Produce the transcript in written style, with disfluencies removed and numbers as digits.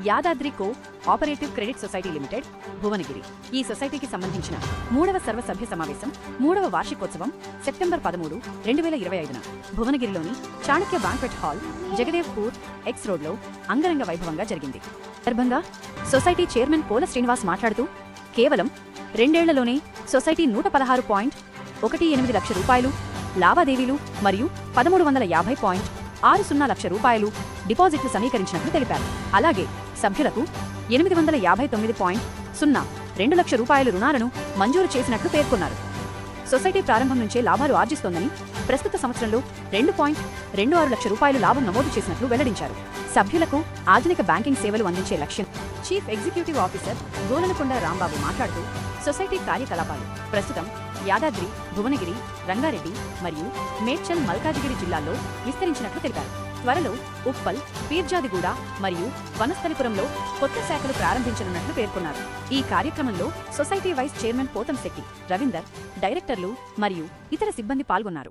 Yadadri co operative credit society limited, Bhuvanagiri. ఈ సొసైటీకి సంబంధించిన 3వ సర్వసభ్య సమావేశం 3వ వార్షికోత్సవం సెప్టెంబర్ 13, 2025న భువనగిరిలోని Chanakya banquet hall, Jagdevpur X రోడ్లో అంగరంగ వైభవంగా జరిగింది. సందర్భంగా సొసైటీ చైర్మన్ పోల శ్రీనివాస్ మాట్లాడుతూ, కేవలం 2 ఏళ్లలోనే సొసైటీ 116.18 లక్షల రూపాయలు లావాదేవీలు మరియు 1350.60 లక్షల రూపాయలు డిపాజిట్లు సమీకరించినట్లు తెలిపారు. అలాగే సభ్యులకు 859.02 లక్షల రూపాయల రుణాలను మంజూరు చేసినట్లు పేర్కొన్నారు. సొసైటీ ప్రారంభం నుంచే లాభాలు ఆర్జిస్తోందని, ప్రస్తుత సంవత్సరంలో 2.26 లక్షల రూపాయలు లాభం నమోదు చేసినట్లు వెల్లడించారు. సభ్యులకు ఆధునిక బ్యాంకింగ్ సేవలు అందించే లక్ష్యం. చీఫ్ ఎగ్జిక్యూటివ్ ఆఫీసర్ గోలనకొండ రాంబాబు మాట్లాడుతూ, సొసైటీ కార్యకలాపాలు ప్రస్తుతం యాదాద్రి, భువనగిరి, రంగారెడ్డి మరియు మేడ్చల్ మల్కాజిగిరి జిల్లాల్లో విస్తరించినట్లు తెలిపారు. త్వరలో ఉప్పల్, పీర్జాదిగూడ మరియు వనస్థలిపురంలో కొత్త శాఖలు ప్రారంభించనున్నట్లు పేర్కొన్నారు. ఈ కార్యక్రమంలో society vice chairman Pothamsetti Ravinder, డైరెక్టర్లు మరియు ఇతర సిబ్బంది పాల్గొన్నారు.